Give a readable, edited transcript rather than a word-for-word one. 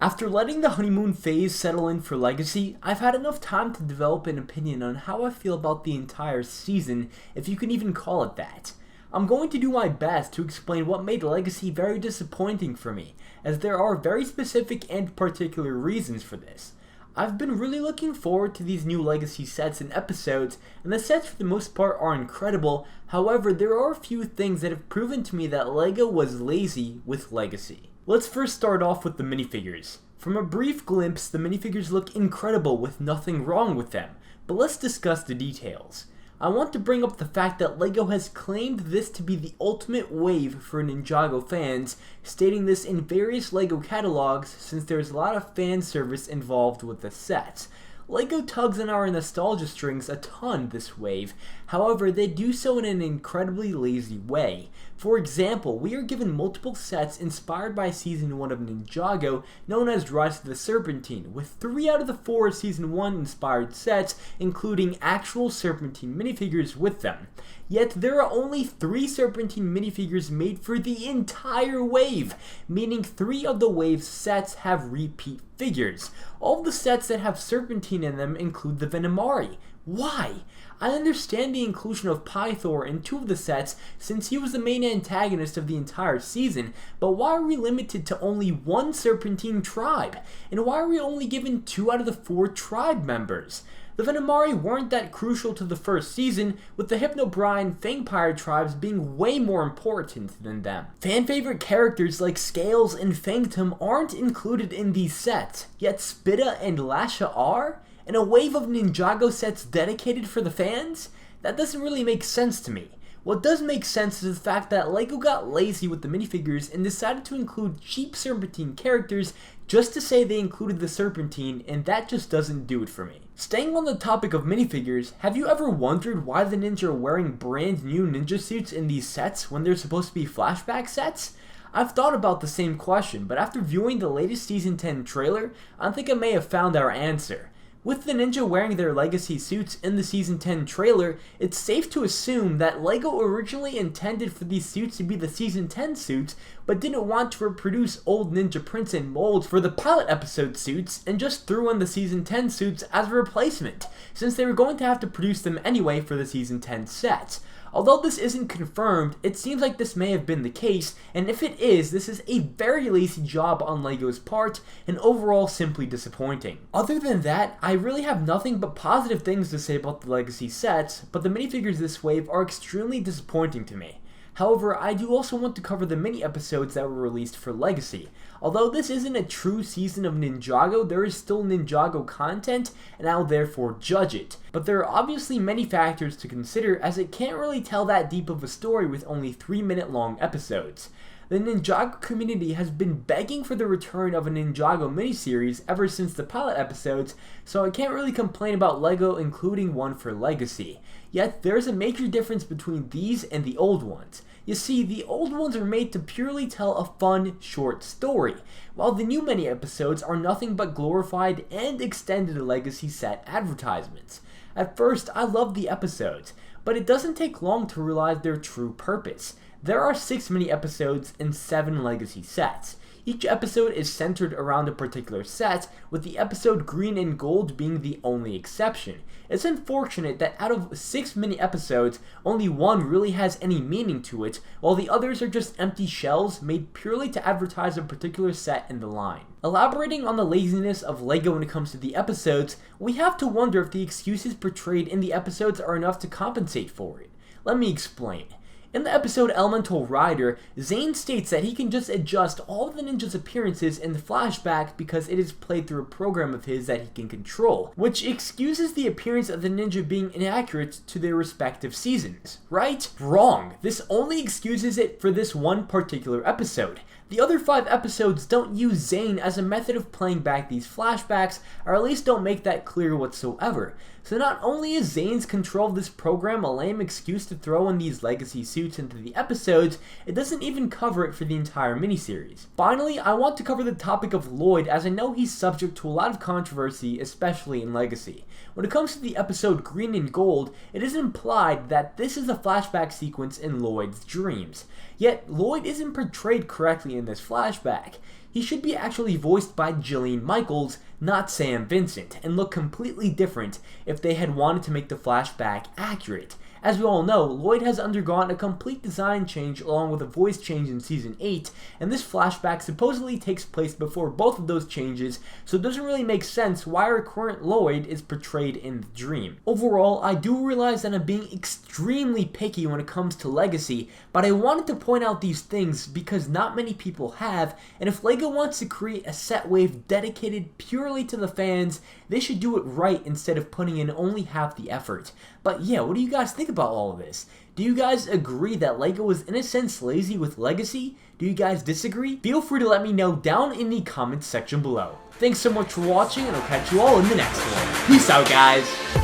After letting the honeymoon phase settle in for Legacy, I've had enough time to develop an opinion on how I feel about the entire season, if you can even call it that. I'm going to do my best to explain what made Legacy very disappointing for me, as there are very specific and particular reasons for this. I've been really looking forward to these new Legacy sets and episodes, and the sets for the most part are incredible. However, there are a few things that have proven to me that LEGO was lazy with Legacy. Let's first start off with the minifigures. From a brief glimpse, the minifigures look incredible with nothing wrong with them, but let's discuss the details. I want to bring up the fact that LEGO has claimed this to be the ultimate wave for Ninjago fans, stating this in various LEGO catalogs since there's a lot of fan service involved with the sets. LEGO tugs on our nostalgia strings a ton this wave, however they do so in an incredibly lazy way. For example, we are given multiple sets inspired by Season 1 of Ninjago, known as Rise of the Serpentine, with 3 out of the 4 Season 1 inspired sets, including actual Serpentine minifigures with them. Yet there are only 3 Serpentine minifigures made for the entire wave, meaning 3 of the wave's sets have repeat figures. All of the sets that have Serpentine in them include the Venomari. Why? I understand the inclusion of Pythor in 2 of the sets since he was the main antagonist of the entire season, but why are we limited to only 1 Serpentine tribe? And why are we only given 2 out of the 4 tribe members? The Venomari weren't that crucial to the first season, with the Hypnobrai and Fangpyre tribes being way more important than them. Fan favorite characters like Scales and Fangtum aren't included in these sets, yet Spitta and Lasha are? And a wave of Ninjago sets dedicated for the fans? That doesn't really make sense to me. What does make sense is the fact that LEGO got lazy with the minifigures and decided to include cheap Serpentine characters just to say they included the Serpentine, and that just doesn't do it for me. Staying on the topic of minifigures, have you ever wondered why the ninja are wearing brand new ninja suits in these sets when they're supposed to be flashback sets? I've thought about the same question, but after viewing the latest Season 10 trailer, I think I may have found our answer. With the ninja wearing their Legacy suits in the Season 10 trailer, it's safe to assume that LEGO originally intended for these suits to be the Season 10 suits, but didn't want to reproduce old Ninja prints and molds for the pilot episode suits, and just threw in the Season 10 suits as a replacement, since they were going to have to produce them anyway for the Season 10 sets. Although this isn't confirmed, it seems like this may have been the case, and if it is, this is a very lazy job on LEGO's part, and overall simply disappointing. Other than that, I really have nothing but positive things to say about the Legacy sets, but the minifigures this wave are extremely disappointing to me. However, I do also want to cover the mini episodes that were released for Legacy. Although this isn't a true season of Ninjago, there is still Ninjago content, and I'll therefore judge it. But there are obviously many factors to consider, as it can't really tell that deep of a story with only 3-minute long episodes. The Ninjago community has been begging for the return of a Ninjago miniseries ever since the pilot episodes, so I can't really complain about LEGO including one for Legacy. Yet, there's a major difference between these and the old ones. You see, the old ones are made to purely tell a fun, short story, while the new mini episodes are nothing but glorified and extended Legacy set advertisements. At first, I loved the episodes, but it doesn't take long to realize their true purpose. There are 6 mini episodes and 7 Legacy sets. Each episode is centered around a particular set, with the episode Green and Gold being the only exception. It's unfortunate that out of 6 mini episodes, only 1 really has any meaning to it, while the others are just empty shells made purely to advertise a particular set in the line. Elaborating on the laziness of LEGO when it comes to the episodes, we have to wonder if the excuses portrayed in the episodes are enough to compensate for it. Let me explain. In the episode Elemental Rider, Zane states that he can just adjust all of the ninja's appearances in the flashback because it is played through a program of his that he can control, which excuses the appearance of the ninja being inaccurate to their respective seasons, right? Wrong. This only excuses it for this one particular episode. The other 5 episodes don't use Zane as a method of playing back these flashbacks, or at least don't make that clear whatsoever. So not only is Zane's control of this program a lame excuse to throw in these Legacy suits into the episodes, it doesn't even cover it for the entire miniseries. Finally, I want to cover the topic of Lloyd, as I know he's subject to a lot of controversy, especially in Legacy. When it comes to the episode Green and Gold, it is implied that this is a flashback sequence in Lloyd's dreams. Yet, Lloyd isn't portrayed correctly in this flashback. He should be actually voiced by Jillian Michaels, not Sam Vincent, and look completely different if they had wanted to make the flashback accurate. As we all know, Lloyd has undergone a complete design change along with a voice change in Season 8, and this flashback supposedly takes place before both of those changes, so it doesn't really make sense why our current Lloyd is portrayed in the dream. Overall, I do realize that I'm being extremely picky when it comes to Legacy, but I wanted to point out these things because not many people have, and if LEGO wants to create a set wave dedicated purely to the fans, they should do it right instead of putting in only half the effort. But yeah, what do you guys think about all of this? Do you guys agree that LEGO is in a sense lazy with Legacy? Do you guys disagree? Feel free to let me know down in the comments section below. Thanks so much for watching, and I'll catch you all in the next one. Peace out, guys!